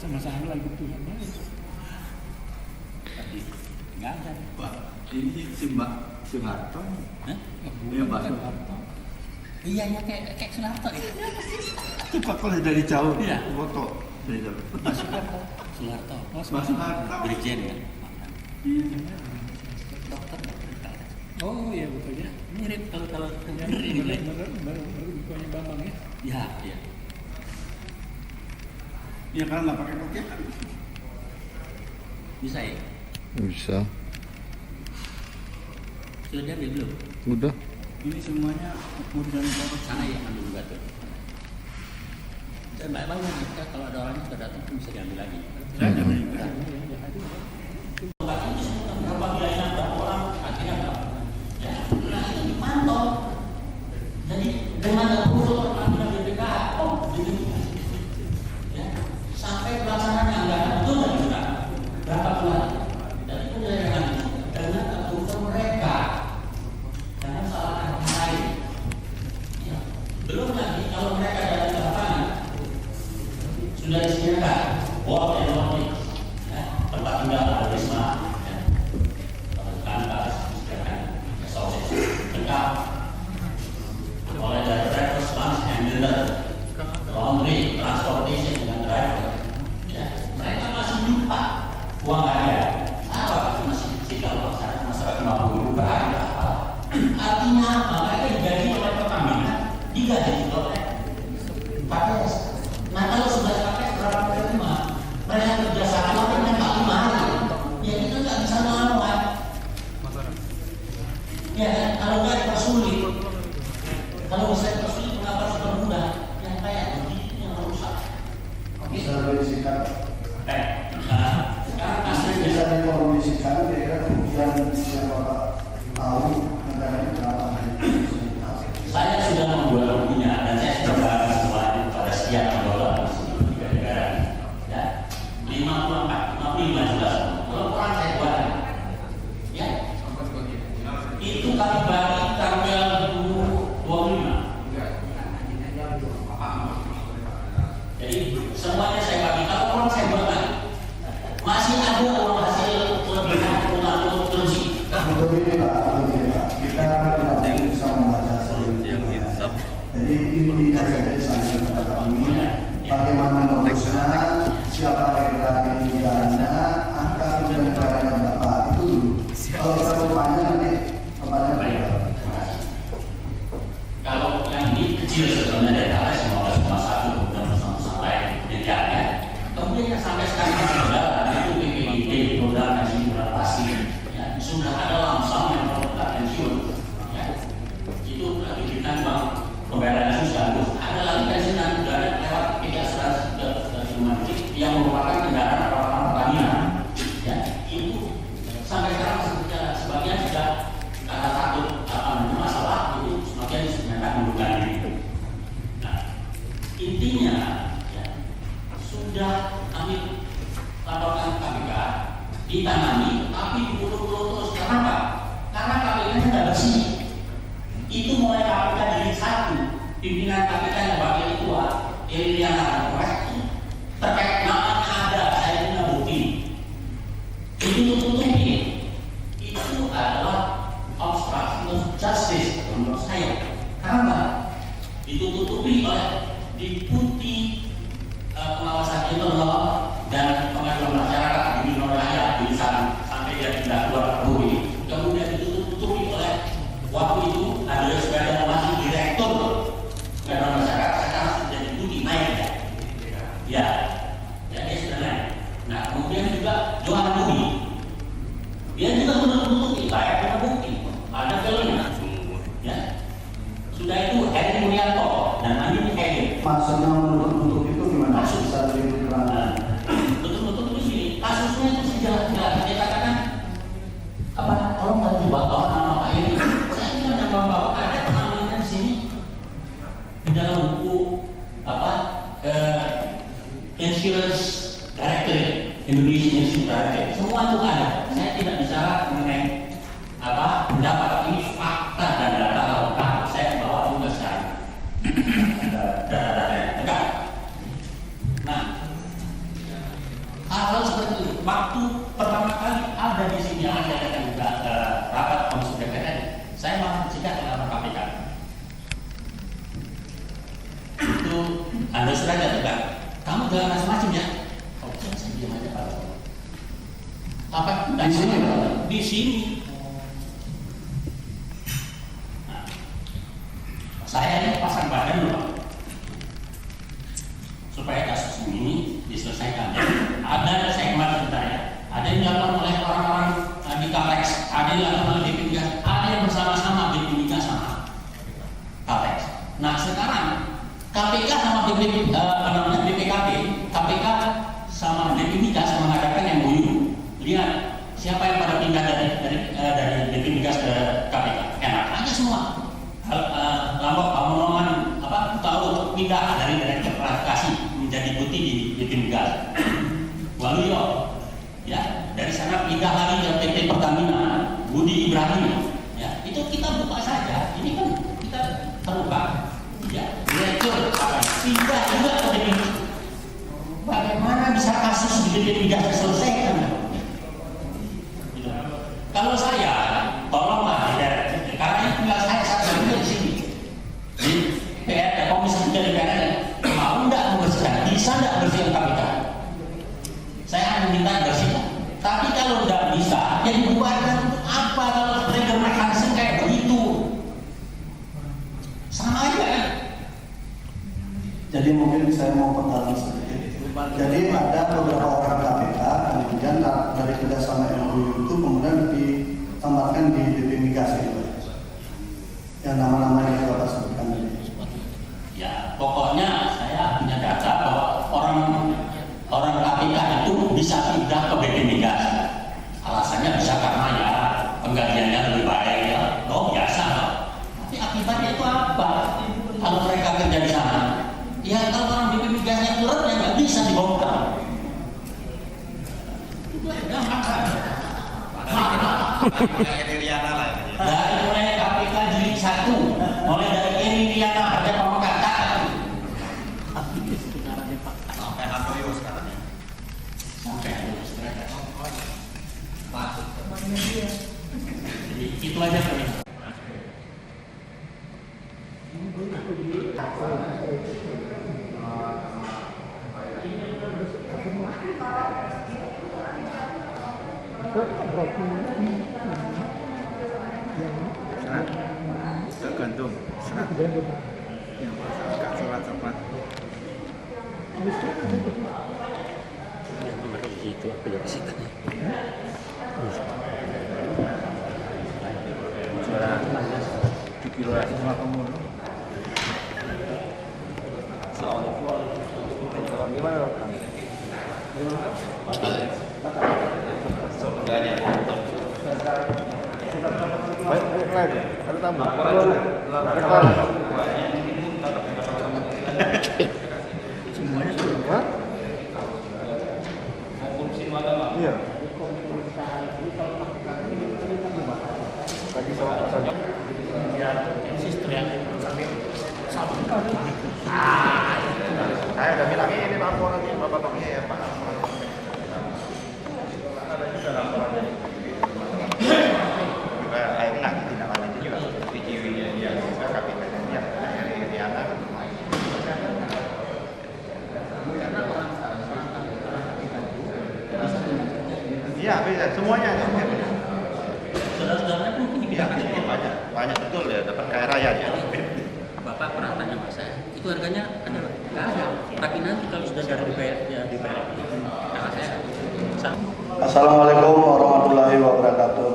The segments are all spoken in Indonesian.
sama-sama lagi Tuhan itu. Tapi nggak ada. Pak, ini si Mbak Soeharto. Iya Mbak Soeharto. Iya ya kayak Soeharto ya. Coba kalau dari jauh Iya. foto. Dari jauh. Soeharto. Mas Soeharto. Brigjen ya. Dokter. Oh iya betul ya. Mirip kalau ini baru bukannya Bambang ya. Ya, iya. Ya karena nggak pakai pakai kan. Bisa ya? Bisa. Sudah diambil belum? Udah. Ini semuanya urusan foto Sana ya ambil juga tuh. Dan banyak kita kalau ada orang yang sudah datang bisa diambil lagi. Jadi dengan approval pengambilan BPKH, sampai pelaksanaan anggaran itu juga berapa bulan? Dan itu dengan approval mereka, jangan salahkan orang lain. Ya. Belum lagi kalau mereka datang ke lapangan sudah disediakan water and lodging, tempat tinggal, wisma, kantor, disediakan resources lengkap. Mulai dari breakfast, lunch, and dinner, laundry, transportation dengan driver. Ya, mereka masih lupa uang ada. Apa masih sikap masyarakat mampu berada apa? Artinya apa? Mereka digaji oleh Pertamina, digaji oleh KPS. Nah kalau sudah KPS berapa terima, mereka kerja satu dengan 45 hari, ya kita nggak bisa melawan. Ya kan? Kalau nggak dipersulit. Kalau bisa tersulit, kenapa harus bermudah? Yang kayak begitu yang rusak. Bisa berisikan. Sekarang aslinya Bisa dikondisikan kira-kira kerugian yang Bapak tahu negaranya berapa hari. saya sudah membuat bukunya dan saya sudah bahas semuanya pada sekian dolar di negara. Ya, 54, 55 jelas. Kalau orang saya buat, ya, itu kami bagi tanggal 25. Jadi semuanya saya bagi. Kalau orang saya buat masih ada uang hasil lebihan untuk terus. Untuk ini Pak, kita tidak bisa membaca seluruhnya. Jadi intinya saja saya katakan ini bagaimana modusnya, siapa regulasi negaranya, angka kerugian negaranya berapa itu dulu. Kalau kita rupanya nanti kepada mereka. Kalau yang ini kecil sebenarnya dari KS 15,1 dan sampai medianya. Kemudian yang sampai sekarang sudah itu BPID, modal pensiun pasti ya, sudah ada langsung yang produk pensiun. Ya. Itu diberikan uang pembayaran susah. Ada lagi pensiunan negara lewat tiga dari Mandiri yang merupakan kendaraan orang Pertamina. Ya, itu sampai sekarang sebagian sudah karena takut masalah itu semakin dinyatakan mundurkan diri. Nah, intinya ya, sudah kami laporkan KPK ditangani, tapi diulur-ulur terus. Kenapa? Karena KPK-nya tidak bersih. Itu mulai KPK dari satu pimpinan KPK yang bagian ketua Iriana Koreksi terkait nama ada saya punya bukti. Itu tutupi. Itu adalah obstruction of justice menurut saya. Karena ditutupi oleh deputi pengawasan internal dan pengaduan masyarakat di Indonesia di sana sampai dia tidak keluar negeri. Kemudian ditutupi oleh waktu itu ada sepeda masih direktur pengaduan masyarakat sekarang sudah deputi naik ya. Ya dia sudah naik. Nah kemudian juga Johan Budi dia juga menutupi saya punya bukti ada filmnya ya. Sudah itu Heri Munianto dan Andi Heri. Maksudnya menutup itu gimana? Bisa lebih terang. Betul-betul di sini kasusnya itu sejalan-jalan. Dia katakan apa? Tolong nggak dibawa nama Pak ini. Saya tidak membawa ada namanya di sini di dalam buku apa? Insurance Directory, Indonesia Insurance Directory. Semua itu ada. Saya tidak bicara mengenai apa pendapat ini fakta dan data lengkap. Saya bawa juga sekarang data-data lengkap. Nah, waktu pertama kali ada di sini ada rapat komisi DPR, saya malah dicegah oleh orang KPK. Itu Anda sudah katakan, kamu jangan macam-macam ya. Oh, saya diam aja Pak. Apa di sini? Di sini. Nah, saya ini pasang badan dulu, Pak, supaya kasus ini diselesaikan. Ada saya kemarin ditanya, ada yang dilakukan oleh orang-orang di Kapolres, ada yang dilakukan oleh BP Migas, ada yang bersama-sama BP Migas sama Kapolres. Nah sekarang KPK sama BPKB, KPK sama BP Migas mengadakan MOU. Lihat siapa yang pada pindah dari BP Migas ke KPK, enak aja semua. Lambok Pamunoman tahu pindah dari direktur klarifikasi menjadi putih di BP Migas. Waluyo, ya dari sana pindah lagi ke PT Pertamina, Budi Ibrahim, ya itu kita buka saja. Ini kan kita terbuka, ya direktur pindah juga ke BP. Bagaimana bisa kasus di BP Migas diselesaikan? Gitu. Kalau saya, tolonglah ya, karena ini tinggal saya satu di sini di PR, Komisi 3 DPR, mau nggak membersihkan, bisa nggak bersihkan KPK? Saya hanya minta bersihkan. Tapi kalau nggak bisa, ya dibubarkan. Untuk apa kalau trigger mekanisme kayak begitu? Sama aja kan? Jadi mungkin saya mau pertanyaan sedikit. Jadi ada beberapa orang KPK kemudian dari kerjasama MOU itu kemudian ditambahkan di BP Migas itu. Yang nama-namanya Bapak sebutkan tadi. Ya, pokoknya saya punya data bahwa orang KPK itu bisa pindah ke BP Migas. Alasannya bisa karena ya penggantiannya lebih baik ya. Oh biasa. Tapi akibatnya itu apa? Kalau mereka kerja di sana, ya kalau orang BP Migasnya turun ya nggak bisa dibongkar. Itu gampang kan? Dari mulai KPK jilid 1, mulai dari Iriana ada pemekakan sampai Handoyo sekarang ya. Sampai Handoyo sekarang. Jadi itu aja Pak. Tergantung serat yang agak serat apa Itu apa ya sih? suara di kilo semua kamu gimana baik lagi ada tambah semuanya sudah iya lagi sama Sistem yang saya udah bilang ini laporan bapak-bapaknya ya Pak. Ada juga laporannya. Saya enak tidak lanjut juga di Ciwi ya KPK ya dari anak. Iya bisa semuanya. saudara-saudara pun Iya banyak betul ya dapat kaya raya ya. Bapak pernah tanya sama saya, itu harganya ada nggak ada. Tapi nanti kalau sudah dari DPR, ya DPR. Assalamualaikum warahmatullahi wabarakatuh.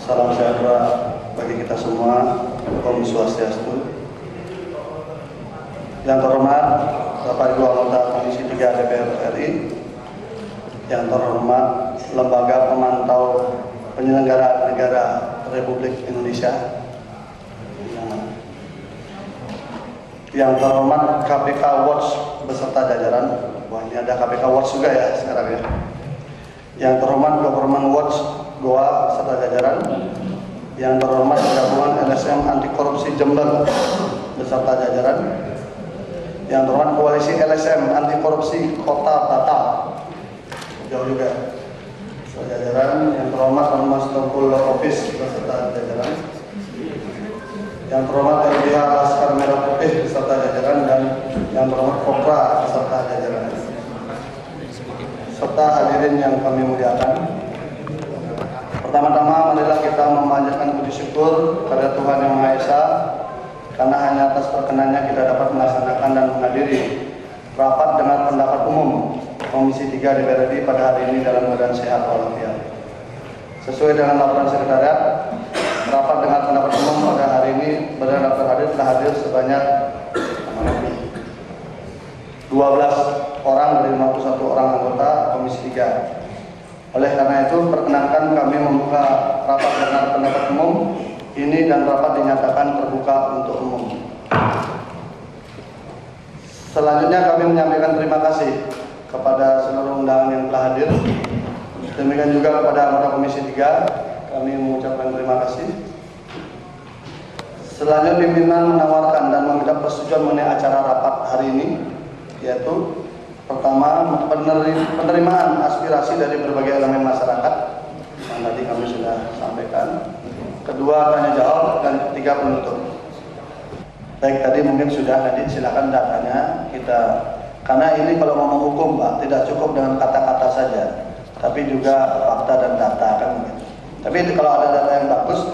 Salam sejahtera bagi kita semua. Om Swastiastu. Yang terhormat Bapak Ibu anggota Komisi 3 DPR RI, yang terhormat Lembaga Pemantau Penyelenggara Negara Republik Indonesia, yang terhormat KPK Watch beserta jajaran. Wah, ini ada KPK Watch juga ya sekarang ya. Yang terhormat Government Watch Goa beserta jajaran. Yang terhormat Gabungan LSM Anti Korupsi Jember beserta jajaran. Yang terhormat Koalisi LSM Anti Korupsi Kota Batam. Jauh juga Propis beserta jajaran, yang terhormat LBH Laskar Merah Putih beserta jajaran, dan yang terhormat Kopra beserta jajaran, serta hadirin yang kami muliakan. Pertama-tama marilah kita memanjatkan puji syukur kepada Tuhan Yang Maha Esa, karena hanya atas perkenannya kita dapat melaksanakan dan menghadiri rapat dengan pendapat umum Komisi 3 DPR RI pada hari ini dalam keadaan sehat walafiat. Sesuai dengan laporan sekretariat, rapat dengan pendapat umum pada hari ini berdasarkan terhadir telah hadir sebanyak 12 orang dari 51 orang anggota Komisi 3. Oleh karena itu, perkenankan kami membuka rapat dengan pendapat umum ini, dan rapat dinyatakan terbuka untuk umum. Selanjutnya kami menyampaikan terima kasih kepada seluruh undangan yang telah hadir. Demikian juga kepada anggota Komisi 3, kami mengucapkan terima kasih. Selanjutnya pimpinan menawarkan dan meminta persetujuan mengenai acara rapat hari ini, yaitu pertama, penerimaan aspirasi dari berbagai elemen masyarakat yang tadi kami sudah sampaikan. Kedua, tanya jawab, dan ketiga, penutup. Baik, tadi mungkin sudah, nanti silakan datanya kita, karena ini kalau ngomong hukum Pak, tidak cukup dengan kata-kata saja, tapi juga fakta dan data kan begitu. Tapi kalau ada data yang bagus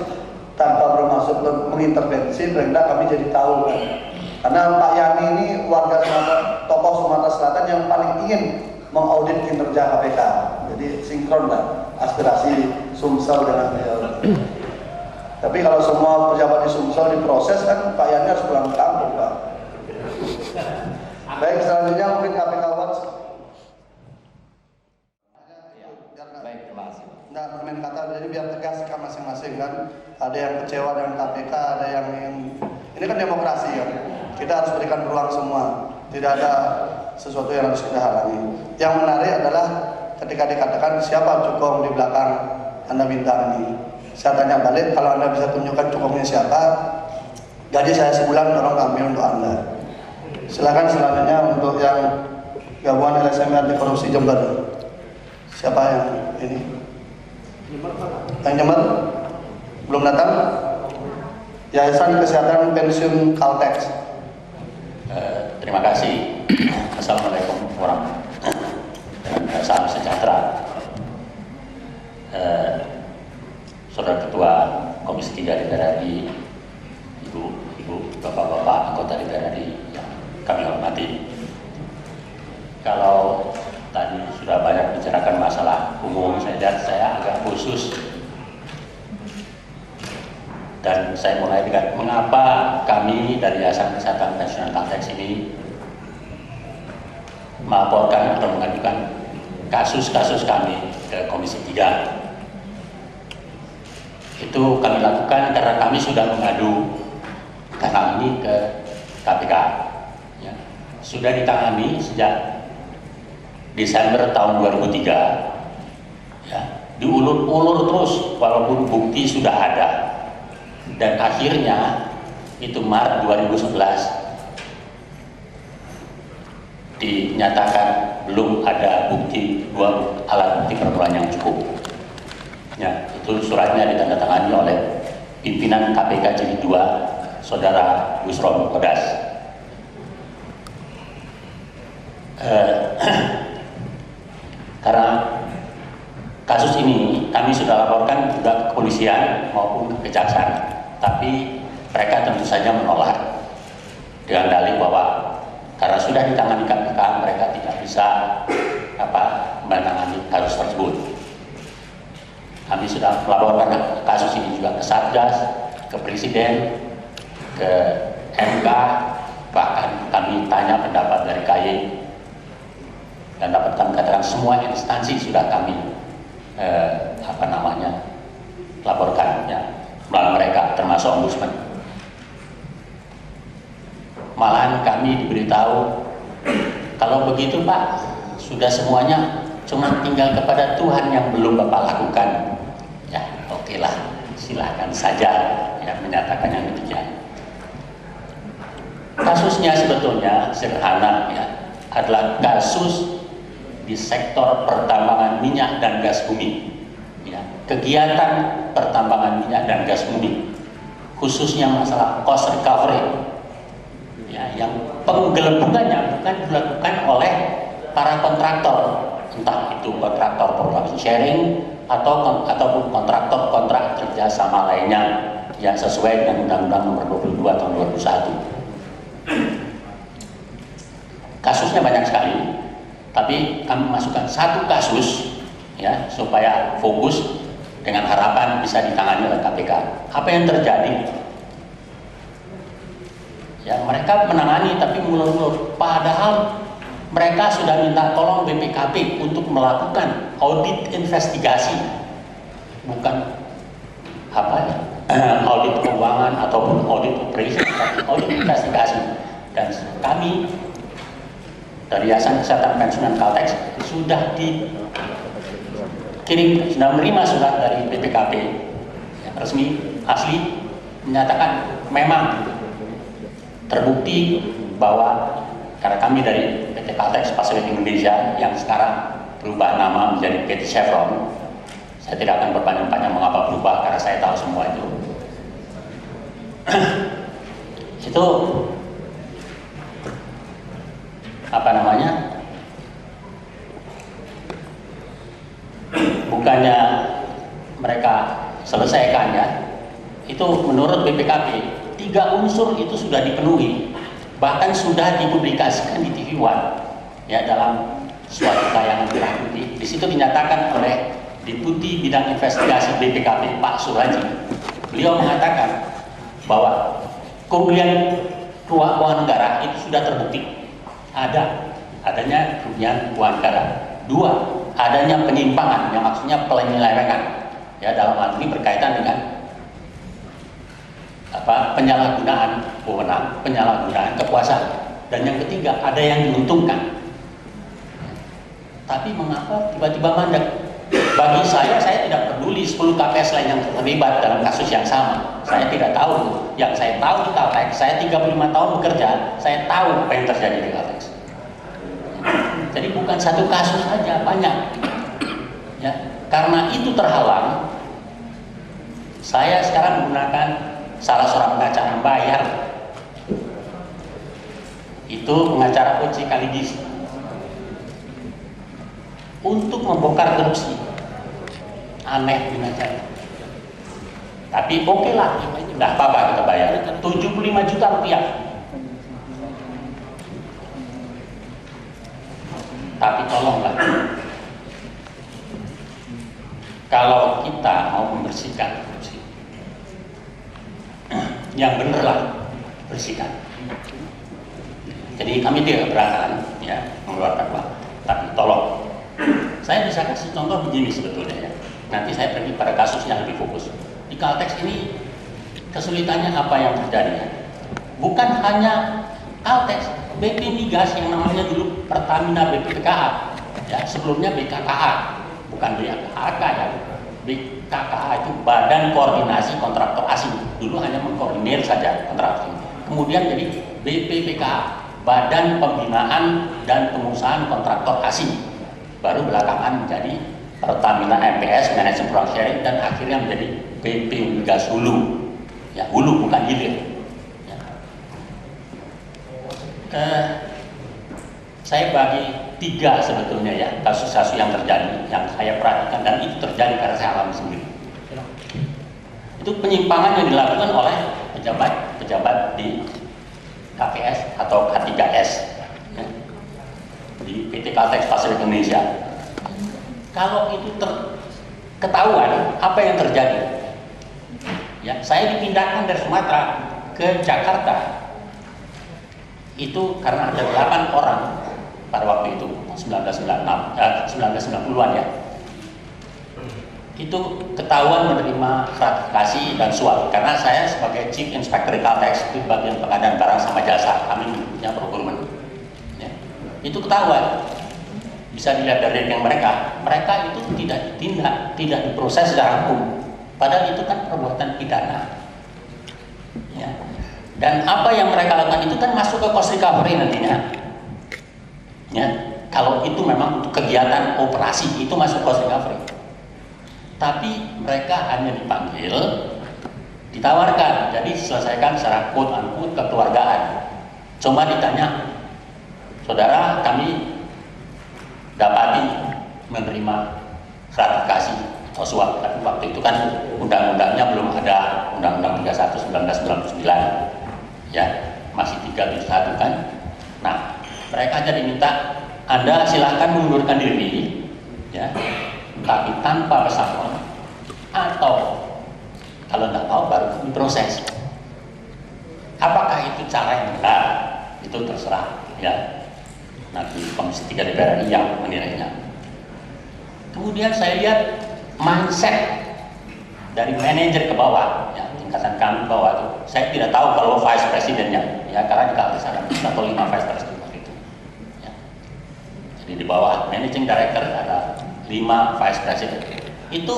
tanpa bermaksud mengintervensi, berarti kami jadi tahu kan. Karena Pak Yani ini warga Sumatera, tokoh Sumatera Selatan yang paling ingin mengaudit kinerja KPK. Jadi sinkron lah aspirasi Sumsel dengan beliau. Tapi kalau semua pejabat di Sumsel diproses kan Pak Yani harus pulang kampung Pak. Baik, selanjutnya mungkin KPK Watch. Baik, terima kasih. Nah, main kata, jadi biar tegas kan masing-masing kan. Ada yang kecewa dengan KPK, ada yang ini kan demokrasi kan. Kita harus berikan ruang semua. Tidak ada sesuatu yang harus kita halangi. Yang menarik adalah ketika dikatakan siapa cukong di belakang Anda bintang ini. Saya tanya balik, kalau Anda bisa tunjukkan cukongnya siapa, gaji saya sebulan tolong ambil untuk Anda. Silakan selanjutnya untuk yang gabungan LSM anti korupsi Jember. Siapa yang ini? Yang Jember? Belum datang? Yayasan Kesehatan Pensiun Caltex. Terima kasih. Assalamualaikum warahmatullahi wabarakatuh. Salam sejahtera. Saudara Ketua Komisi 3 DPR RI, Ibu, Bapak-bapak anggota DPR RI yang kami hormati. Kalau tadi sudah banyak bicarakan masalah umum, saya agak khusus. Dan saya mulai dengan mengapa kami dari Yayasan Kesehatan Pensiun Caltex ini melaporkan atau mengajukan kasus-kasus kami ke Komisi 3. Itu kami lakukan karena kami sudah mengadu ini ke KPK. Ya. Sudah ditangani sejak Desember tahun 2003. Ya. Diulur-ulur terus walaupun bukti sudah ada. Dan akhirnya itu Maret 2011 dinyatakan belum ada dua alat bukti permulaan yang cukup. Ya, itu suratnya ditandatangani oleh pimpinan KPK Jilid 2, Saudara Busron Kodas. Karena kasus ini kami sudah laporkan juga ke kepolisian maupun ke kejaksaan. Tapi mereka tentu saja menolak dengan dalih bahwa karena sudah ditangani KPK, mereka tidak bisa menangani kasus tersebut. Kami sudah melaporkan kasus ini juga ke Satgas, ke Presiden, ke MK, bahkan kami tanya pendapat dari KY, dan dapat kami katakan semua instansi sudah kami laporkan ya, melalui mereka, termasuk Ombudsman. Malahan kami diberitahu, kalau begitu Pak, sudah semuanya, cuma tinggal kepada Tuhan yang belum Bapak lakukan. Ya, oke lah, silahkan saja ya, menyatakan yang demikian. Kasusnya sebetulnya sederhana ya, adalah kasus di sektor pertambangan minyak dan gas bumi. ya, kegiatan pertambangan minyak dan gas bumi, khususnya masalah cost recovery, ya, yang penggelembungannya bukan dilakukan oleh para kontraktor, entah itu kontraktor production sharing ataupun kontraktor kontrak kerja sama lainnya, ya, sesuai dengan Undang-Undang Nomor 22 Tahun 2001. Kasusnya banyak sekali, tapi kami masukkan satu kasus, ya, supaya fokus dengan harapan bisa ditangani oleh KPK. Apa yang terjadi? Ya, mereka menangani tapi mulur-mulur, padahal mereka sudah minta tolong BPKP untuk melakukan audit investigasi, bukan audit keuangan ataupun audit operation, tapi audit investigasi. Dan kami dari Yayasan Kesehatan Pensiunan Caltex sudah sudah menerima surat dari BPKP, ya, resmi asli menyatakan memang terbukti bahwa karena kami dari PT Caltex Pacific Indonesia yang sekarang berubah nama menjadi PT Chevron, saya tidak akan berpanjang-panjang mengapa berubah karena saya tahu semua itu. Itu bukannya mereka selesaikan, ya, itu menurut BPKP 3 unsur itu sudah dipenuhi, bahkan sudah dipublikasikan di TV One, ya, dalam suatu tayangan berikutnya. Di situ dinyatakan oleh Deputi Bidang Investigasi BPKP Pak Suraji, beliau mengatakan bahwa kerugian keuangan negara itu sudah terbukti, adanya kerugian keuangan negara. 2, adanya penyimpangan, yang maksudnya penyelewengan, ya, dalam hal ini berkaitan dengan penyalahgunaan wewenang, penyalahgunaan kekuasaan. Dan yang ketiga, ada yang diuntungkan. Tapi mengapa tiba-tiba mandek? Bagi saya tidak peduli 10 KPS lain yang terlibat dalam kasus yang sama. Saya tidak tahu. Yang saya tahu di Caltex, saya 35 tahun bekerja, saya tahu apa yang terjadi di Caltex. Jadi bukan satu kasus saja, banyak. Ya, karena itu terhalang, saya sekarang menggunakan salah seorang pengacara bayar. Itu pengacara OC Kaligis untuk membongkar korupsi. Aneh pengacara. Tapi oke lah, tidak apa-apa kita bayar. 75 juta rupiah. Tapi tolonglah, kalau kita mau membersihkan korupsi, yang benar lah bersihkan. Jadi kami tidak berani, ya, mengeluarkan uang. Tapi tolong, saya bisa kasih contoh begini sebetulnya, ya. Nanti saya pergi pada kasus yang lebih fokus. Di Caltex ini kesulitannya apa yang terjadi? Bukan hanya Caltex, BP Migas yang namanya dulu Pertamina BPKA, ya, sebelumnya BKKA, bukan BKK, ya. BKKA itu Badan Koordinasi Kontraktor Asing, dulu hanya mengkoordinir saja kontrak asing. Kemudian jadi BPPKA, Badan Pembinaan dan Pengusahaan Kontraktor Asing, baru belakangan menjadi Pertamina MPS Management Product Sharing, dan akhirnya menjadi BP Migas Hulu, ya, hulu bukan hilir. Saya bagi 3 sebetulnya, ya, kasus-kasus yang terjadi, yang saya perhatikan, dan itu terjadi karena saya alami sendiri. Itu penyimpangan yang dilakukan oleh pejabat di KPS atau K3S, ya, di PT Caltex Pacific Indonesia. Kalau itu ketahuan, apa yang terjadi? Ya, saya dipindahkan dari Sumatera ke Jakarta. Itu karena ada 8 orang pada waktu itu, 1990-an, ya. Itu ketahuan menerima gratifikasi dan suap, karena saya sebagai Chief Inspector Caltex di bagian pengadaan barang sama jasa, kami punya procurement, ya. Itu ketahuan, bisa dilihat dari yang mereka itu tidak ditindak, tidak diproses secara hukum, padahal itu kan perbuatan pidana, ya. Dan apa yang mereka lakukan itu kan masuk ke cost recovery nantinya, ya. Kalau itu memang untuk kegiatan operasi, itu masuk cost recovery. tapi mereka hanya dipanggil, ditawarkan, jadi diselesaikan secara quote-unquote kekeluargaan. Cuma ditanya, saudara, kami dapati menerima gratifikasi atau suap. Tapi waktu itu kan undang-undangnya belum ada, Undang-Undang 31 1999, ya, masih 371 kan. Nah, mereka aja diminta, Anda silakan mengundurkan diri, ya, tapi tanpa pesangon, atau kalau tidak mau baru diproses. Apakah itu cara yang benar? Itu terserah, ya, nanti Komisi 3 DPR RI yang menilainya. Kemudian saya lihat mindset dari manajer ke bawah, ya, tingkatan kami ke bawah itu. Saya tidak tahu kalau vice presidennya, ya, karena di Kaltis ada 4 atau 5 vice president waktu itu. Ya. Jadi di bawah managing director ada 5 vice president. Itu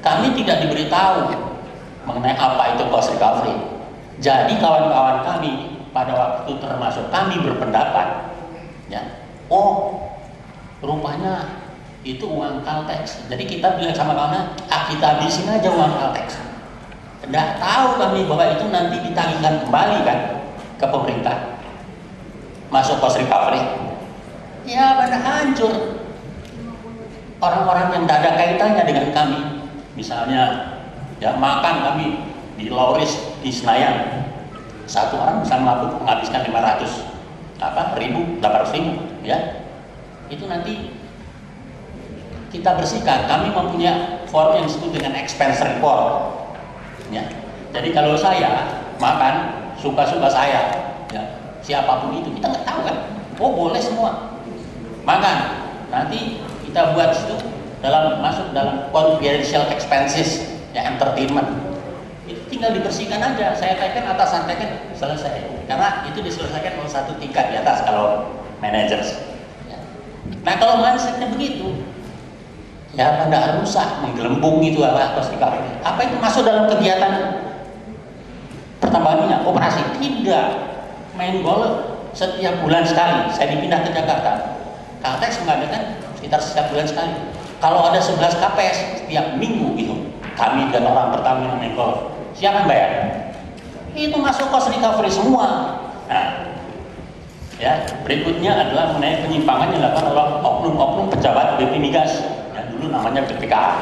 kami tidak diberitahu mengenai apa itu cost recovery. Jadi kawan-kawan kami pada waktu itu termasuk kami berpendapat, ya, oh rupanya itu uang Caltex. Jadi kita bilang sama kawan, kita habisin aja uang Caltex. Tidak tahu kami bahwa itu nanti ditagihkan kembali kan ke pemerintah, masuk cost recovery. Ya pada hancur orang-orang yang tidak ada kaitannya dengan kami. Misalnya, ya, makan kami di Lauris di Senayan, satu orang bisa menghabiskan 800.000, ya. Itu nanti kita bersihkan. Kami mempunyai form yang disebut dengan expense report, ya. Jadi kalau saya makan suka-suka saya, ya, siapapun itu kita nggak tahu kan. Oh boleh semua makan. Nanti kita buat itu masuk dalam confidential expenses, ya, entertainment. Itu tinggal dibersihkan aja. Saya teken, atasan teken, selesai. Karena itu diselesaikan oleh satu tingkat di atas kalau managers. Ya. Nah kalau mindsetnya begitu, ya pada rusak, menggelembung itu cost recovery. Apa itu masuk dalam kegiatan pertambangan minyak operasi? Tidak. Main golf setiap bulan sekali. Saya dipindah ke Jakarta. Caltex mengadakan sekitar setiap bulan sekali. Kalau ada 11 KPS setiap minggu itu, kami dan orang Pertamina main golf. Siapa bayar? Itu masuk cost recovery semua. Nah, ya, berikutnya adalah mengenai penyimpangan yang dilakukan oleh oknum-oknum pejabat BP Migas, yang dulu namanya BPKA.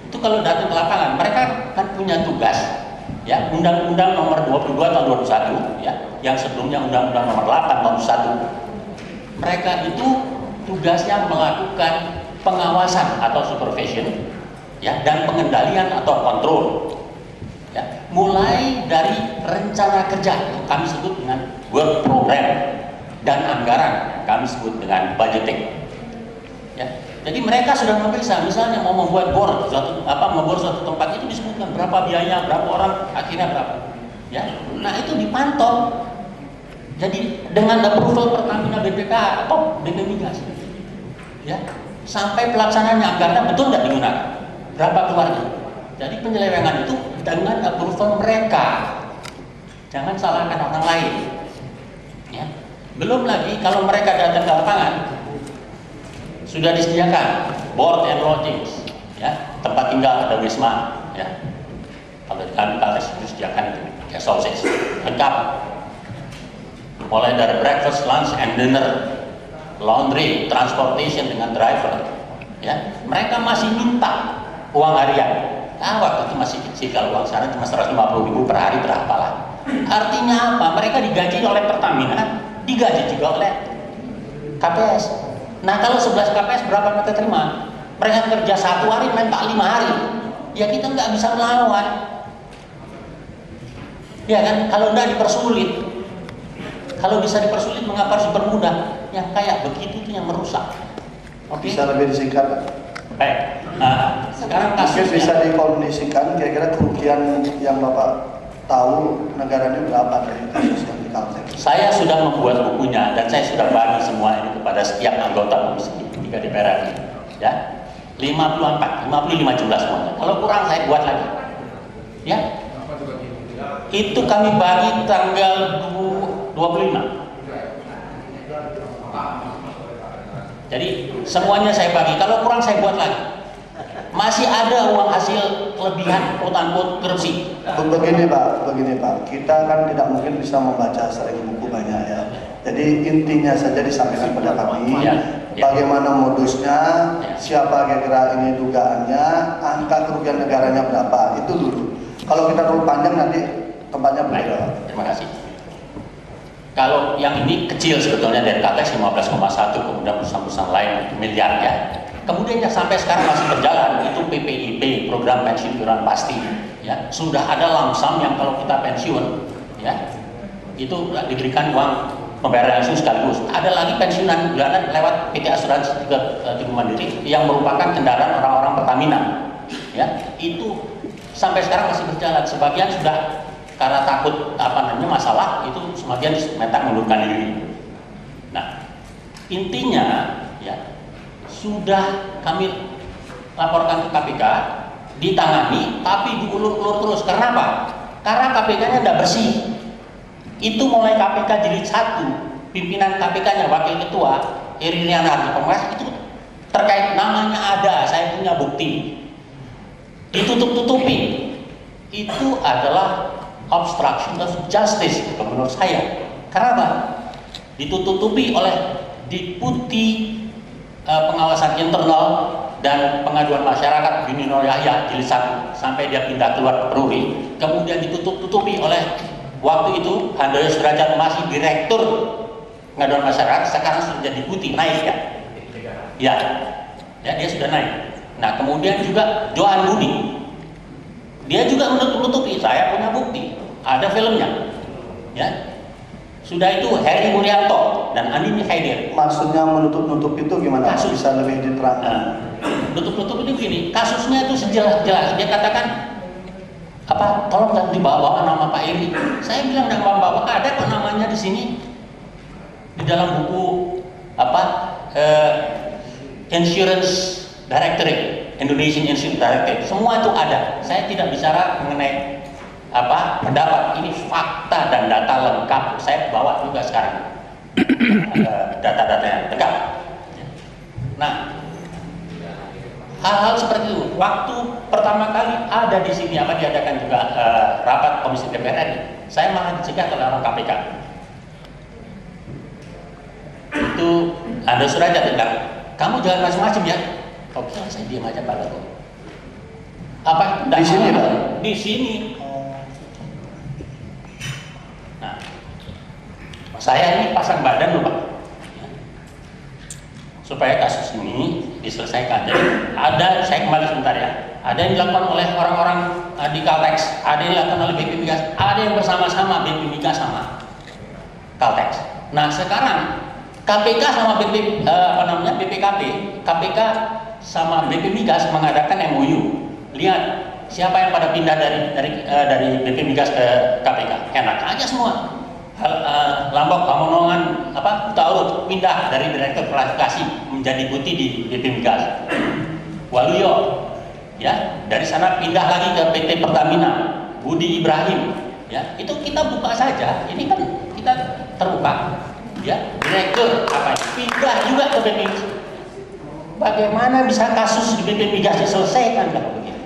Itu kalau datang ke lapangan, mereka kan punya tugas, ya, Undang-Undang Nomor 22 Tahun 2001, ya, yang sebelumnya Undang-Undang Nomor 8 Tahun 2001. Mereka itu tugasnya melakukan pengawasan atau supervision, ya, dan pengendalian atau kontrol. Ya, mulai dari rencana kerja yang kami sebut dengan work program dan anggaran yang kami sebut dengan budgeting. Ya, jadi mereka sudah memeriksa, misalnya mau membuat bor suatu tempat itu disebutkan berapa biaya, berapa orang, akhirnya berapa. Ya, nah itu dipantau. Jadi dengan approval Pertamina BPK atau BP Migas, ya, sampai pelaksanaannya anggaran betul tidak digunakan, berapa keluarnya. Jadi penyelewengan itu dengan approval mereka, jangan salahkan orang lain, ya. Belum lagi kalau mereka datang ke lapangan sudah disediakan board and lodging, ya, tempat tinggal, ada wisma, ya. Kalau di kami Caltex disediakan itu guest houses lengkap, mulai dari breakfast, lunch, and dinner, laundry, transportation dengan driver, ya. Mereka masih minta uang harian. Nah, waktu itu masih kecil, kalau uang sana cuma 150.000 per hari, berapa lah. Artinya apa? Mereka digaji oleh Pertamina, digaji juga oleh KPS. Nah kalau 11 KPS berapa mereka terima? Mereka kerja 1 hari, minta 5 hari. Ya kita nggak bisa melawan. Ya kan? Kalau nggak dipersulit. Kalau bisa dipersulit, mengapa harus dipermudah? Yang kayak begitu itu yang merusak. Oke? Bisa lebih disingkat, Pak? Baik. Nah, sekarang Mungkin kasusnya bisa dikondisikan kira-kira kerugian yang Bapak tahu negaranya berapa dari kasus yang di Caltex? saya sudah membuat bukunya dan saya sudah bagi semua ini kepada setiap anggota Komisi 3 DPR RI. Ya, 55 jumlah semuanya. Kalau kurang saya buat lagi. Ya, itu kami bagi tanggal 25. Jadi semuanya saya bagi. Kalau kurang saya buat lagi. masih ada uang hasil kelebihan quote-unquote korupsi. Begini Pak, kita kan tidak mungkin bisa membaca sering buku banyak ya. Jadi intinya saja disampaikan pada kami, bagaimana modusnya, siapa kira-kira ini dugaannya, angka kerugian negaranya berapa, itu dulu. Kalau kita terlalu panjang nanti tempatnya berbeda. Terima kasih. Kalau yang ini kecil sebetulnya dari KTEX 15,1, kemudian perusahaan-perusahaan lain miliar ya. Kemudian yang sampai sekarang masih berjalan itu PPIP, program pensiun iuran pasti. Ya, sudah ada lamsam yang kalau kita pensiun, ya, itu diberikan uang pembayaran langsung sekaligus. Ada lagi pensiunan bulanan lewat PT Asuransi Tiga Mandiri yang merupakan kendaraan orang-orang Pertamina. Ya, itu sampai sekarang masih berjalan. Sebagian sudah karena takut masalah itu sebagian minta mengundurkan diri. Nah, intinya ya sudah kami laporkan ke KPK, ditangani, tapi diulur-ulur terus. Karena apa? Karena KPK-nya tidak bersih. Itu mulai KPK jilid 1, pimpinan KPK-nya Wakil Ketua Irina Hardipemas itu terkait namanya ada, saya punya bukti. Ditutup-tutupi. Itu adalah obstruction of justice menurut saya. Karena apa? Ditutup-tutupi oleh Deputi Pengawasan Internal dan Pengaduan Masyarakat Bini Nur Yahya jilid 1 sampai dia pindah keluar ke Peruri. Kemudian ditutup-tutupi oleh waktu itu Handoyo Sudrajat masih Direktur Pengaduan Masyarakat, sekarang sudah jadi Deputi, naik ya? Ya, dia sudah naik. Nah, kemudian juga Johan Budi, dia juga menutup-nutupi. Saya punya bukti, ada filmnya, ya. Sudah itu Heri Murianto dan Andini Haidir. Maksudnya menutup-nutup itu gimana? Kasus. Bisa lebih diterangkan? Nutup-nutup ini begini, kasusnya itu sejelas-jelas. Dia katakan, tolong jangan dibawa nama Pak Eri. Saya bilang jangan bawa, ada kok namanya di sini. Di dalam buku Insurance Directorate, Indonesian Insurance Directorate, semua itu ada. Saya tidak bicara mengenai pendapat, ini fakta dan data lengkap. Saya bawa juga sekarang data-data yang lengkap. Nah, hal-hal seperti itu waktu pertama kali ada di sini diadakan juga rapat Komisi DPR RI, saya malah dicegah oleh orang KPK. Itu Anda Sudrajat bilang, kamu jangan macam-macam ya. Oke, saya diam aja pada itu. Di sini Pak? Di sini. Nah, saya ini pasang badan loh Pak, supaya kasus ini diselesaikan. Jadi ada, saya kembali sebentar ya, ada yang dilakukan oleh orang-orang di Caltex, ada yang dilakukan oleh BP Migas, ada yang bersama-sama BP Migas sama Caltex. Nah sekarang KPK sama BPKP, KPK sama BP Migas mengadakan MOU. Lihat siapa yang pada pindah dari BP Migas ke KPK, enak aja semua. Lambok Pamonongan Taurut pindah dari Direktur Klasifikasi menjadi Deputi di BP Migas. Waluyo ya dari sana pindah lagi ke PT Pertamina, Budi Ibrahim ya, itu kita buka saja, ini kan kita terbuka ya, direktur pindah juga ke BP Migas. Bagaimana bisa kasus di BP Migas diselesaikan kalau begitu?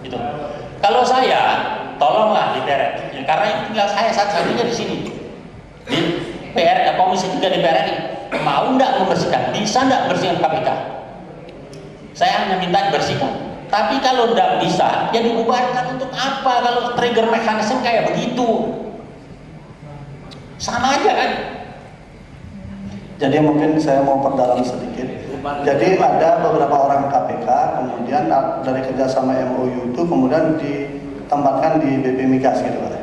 Itu kalau saya tolonglah DPR, ya, karena ini tinggal saya satu-satunya di sini di Komisi 3 DPR RI. Mau nggak membersihkan? Bisa nggak bersihkan KPK? Saya hanya minta dibersihkan. Tapi kalau nggak bisa, ya dibubarkan. Untuk apa kalau trigger mekanisme kayak begitu? Sama aja kan? Jadi mungkin saya mau perdalam sedikit. Jadi ada beberapa orang KPK, kemudian dari kerjasama MOU itu kemudian ditempatkan di BP Migas gitu Pak.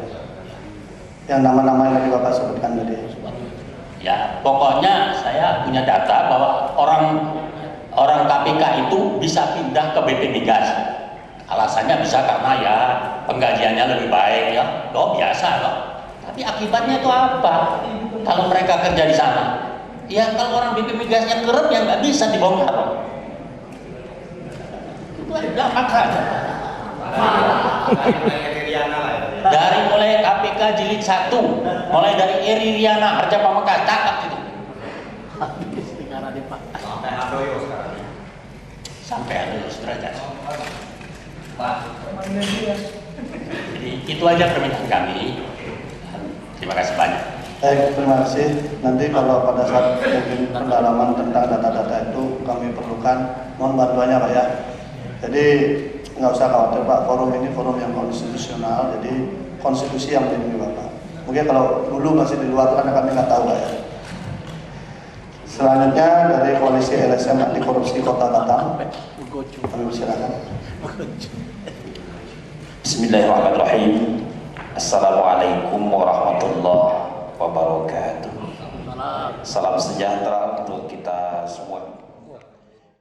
Yang nama-nama yang tadi Bapak sebutkan tadi. Ya, pokoknya saya punya data bahwa orang KPK itu bisa pindah ke BP Migas. Alasannya bisa karena ya penggajiannya lebih baik ya, biasa loh. Tapi akibatnya itu apa? Kalau mereka kerja di sana, ya kalau orang BP Migasnya kerep ya nggak bisa dibongkar loh. Itu gampang saja. Dari mulai KPK jilid 1, mulai dari Eri Riana, Harja Pamekasan, cakap itu. sampai ada derajat. Jadi itu aja permintaan kami. Terima kasih banyak. Baik, terima kasih. Nanti kalau pada saat mungkin pendalaman tentang data-data itu kami perlukan, mohon bantuannya Pak ya. Jadi nggak usah khawatir Pak, forum ini forum yang konstitusional, jadi konstitusi yang melindungi Bapak. Mungkin kalau dulu masih di luar karena kami nggak tahu Pak ya. Selanjutnya dari koalisi LSM anti korupsi Kota Batam, kami persilakan. Bismillahirrahmanirrahim. Assalamualaikum warahmatullahi wabarakatuh. Salam sejahtera untuk kita semua.